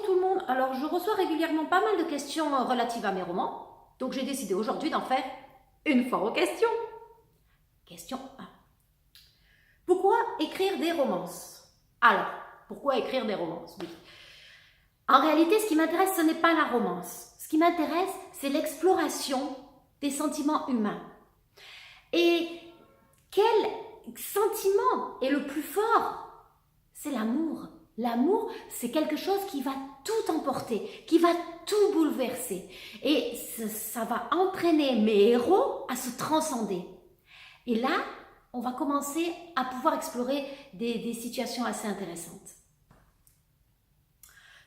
tout le monde. Alors, je reçois régulièrement pas mal de questions relatives à mes romans. Donc, j'ai décidé aujourd'hui d'en faire une fois aux questions. Question 1. Pourquoi écrire des romances? Alors, pourquoi écrire des romances? Oui. En réalité, ce qui m'intéresse, ce n'est pas la romance. Ce qui m'intéresse, c'est l'exploration des sentiments humains. Et quel sentiment est le plus fort? C'est l'amour. L'amour, c'est quelque chose qui va tout emporter, qui va tout bouleverser. Et ça va entraîner mes héros à se transcender. Et là, on va commencer à pouvoir explorer des situations assez intéressantes.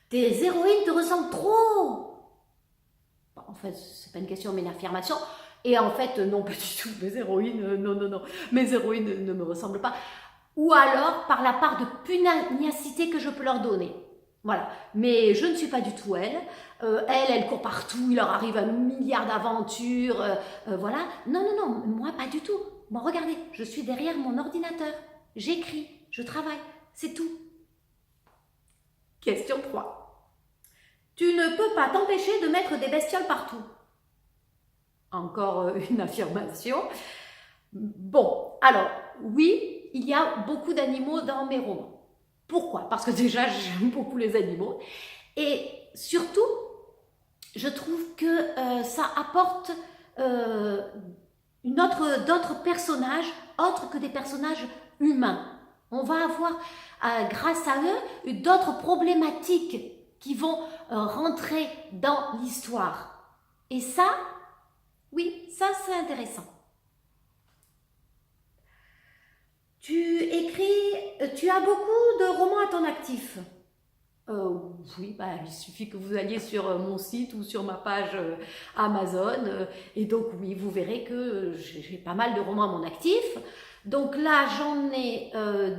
Tes héroïnes te ressemblent trop. Bon, en fait, c'est pas une question, mais une affirmation. Et en fait, non, pas du tout. Mes héroïnes, non. Mes héroïnes ne me ressemblent pas. Ou alors par la part de pugnacité que je peux leur donner. Voilà. Mais je ne suis pas du tout elle. Elle court partout, il leur arrive un milliard d'aventures. Voilà. Non, moi pas du tout. Bon, regardez, je suis derrière mon ordinateur. J'écris, je travaille, c'est tout. Question 3. Tu ne peux pas t'empêcher de mettre des bestioles partout. Encore une affirmation. Bon, alors, oui, il y a beaucoup d'animaux dans mes romans. Pourquoi? Parce que déjà, j'aime beaucoup les animaux. Et surtout, je trouve que ça apporte d'autres personnages, autres que des personnages humains. On va avoir, grâce à eux, d'autres problématiques qui vont rentrer dans l'histoire. Et ça, oui, ça c'est intéressant. Tu as beaucoup de romans à ton actif. Oui, il suffit que vous alliez sur mon site ou sur ma page Amazon. Et donc oui, vous verrez que j'ai pas mal de romans à mon actif. Donc là, j'en ai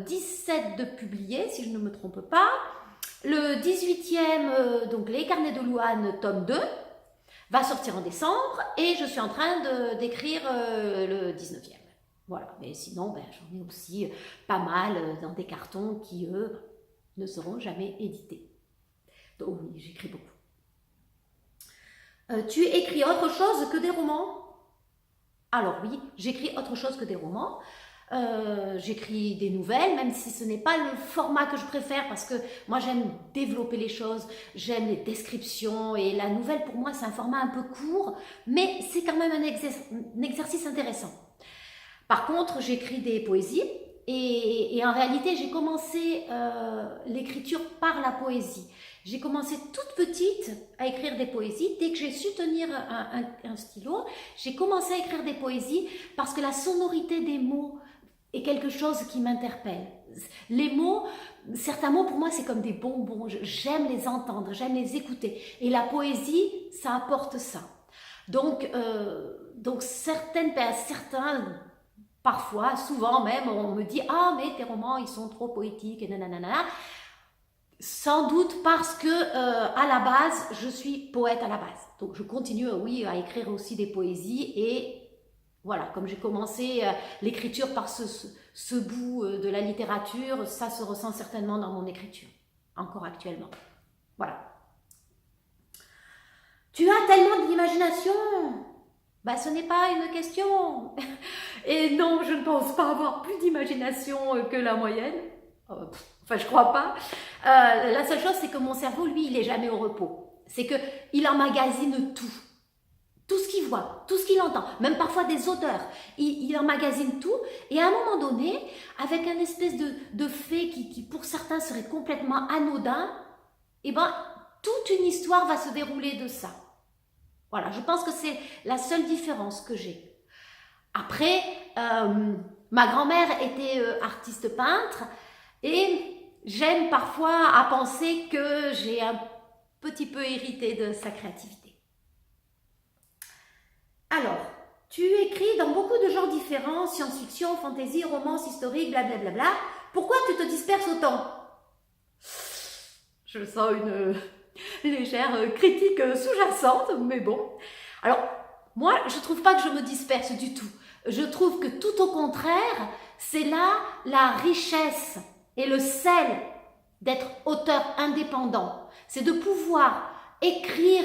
17 de publiés, si je ne me trompe pas. Le 18e, donc Les Carnets de Louane, tome 2, va sortir en décembre. Et je suis en train d'écrire le 19e. Voilà, mais sinon, j'en ai aussi pas mal dans des cartons qui, eux, ne seront jamais édités. Donc oui, j'écris beaucoup. Tu écris autre chose que des romans? Alors oui, j'écris autre chose que des romans. J'écris des nouvelles, même si ce n'est pas le format que je préfère, parce que moi j'aime développer les choses, j'aime les descriptions, et la nouvelle pour moi c'est un format un peu court, mais c'est quand même un exercice intéressant. Par contre, j'écris des poésies et en réalité, j'ai commencé l'écriture par la poésie. J'ai commencé toute petite à écrire des poésies. Dès que j'ai su tenir un stylo, j'ai commencé à écrire des poésies parce que la sonorité des mots est quelque chose qui m'interpelle. Les mots, certains mots pour moi, c'est comme des bonbons. J'aime les entendre, j'aime les écouter. Et la poésie, ça apporte ça. Donc certains parfois, souvent même, on me dit « Ah, mais tes romans, ils sont trop poétiques, et nanana. » Sans doute parce que, à la base, je suis poète à la base. Donc, je continue, oui, à écrire aussi des poésies. Et voilà, comme j'ai commencé l'écriture par ce bout de la littérature, ça se ressent certainement dans mon écriture, encore actuellement. Voilà. Tu as tellement d'imagination. Ce n'est pas une question. Et non, je ne pense pas avoir plus d'imagination que la moyenne. Enfin, je crois pas. La seule chose, c'est que mon cerveau, lui, il est jamais au repos. C'est qu'il emmagasine tout. Tout ce qu'il voit, tout ce qu'il entend, même parfois des odeurs. Il emmagasine tout. Et à un moment donné, avec un espèce de fait qui pour certains serait complètement anodin, toute une histoire va se dérouler de ça. Voilà, je pense que c'est la seule différence que j'ai. Après, ma grand-mère était artiste peintre et j'aime parfois à penser que j'ai un petit peu hérité de sa créativité. Alors, tu écris dans beaucoup de genres différents, science-fiction, fantasy, romance, historique, blablabla. Pourquoi tu te disperses autant? Je sens une légère critique sous-jacente, mais bon. Alors, moi, je ne trouve pas que je me disperse du tout. Je trouve que tout au contraire, c'est là la richesse et le sel d'être auteur indépendant. C'est de pouvoir écrire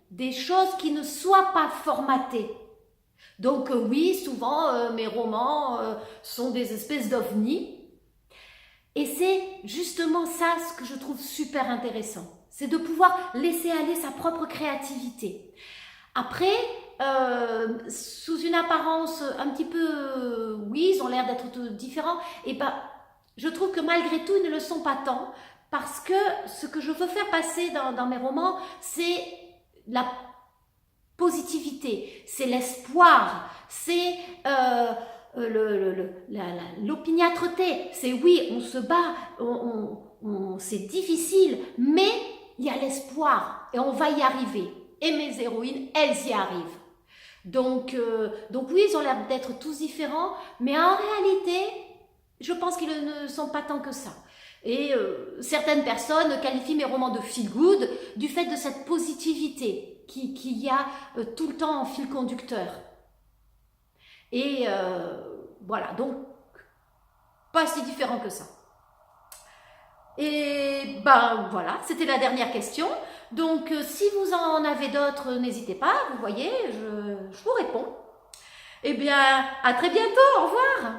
des choses qui ne soient pas formatées. Donc oui, souvent mes romans sont des espèces d'ovnis. Et c'est justement ça ce que je trouve super intéressant. C'est de pouvoir laisser aller sa propre créativité. Après, sous une apparence un petit peu, oui, ils ont l'air d'être différents, et ben, je trouve que malgré tout, ils ne le sont pas tant, parce que ce que je veux faire passer dans mes romans, c'est la positivité, c'est l'espoir, c'est l'opiniâtreté, c'est oui, on se bat, c'est difficile, mais il y a l'espoir et on va y arriver. Et mes héroïnes, elles y arrivent. Donc oui, ils ont l'air d'être tous différents, mais en réalité, je pense qu'ils ne sont pas tant que ça. Et certaines personnes qualifient mes romans de feel good du fait de cette positivité qu'il y a tout le temps en fil conducteur. Et voilà, donc pas si différent que ça. Et ben voilà, c'était la dernière question. Donc si vous en avez d'autres, n'hésitez pas, vous voyez, je vous réponds. Eh bien, à très bientôt, au revoir.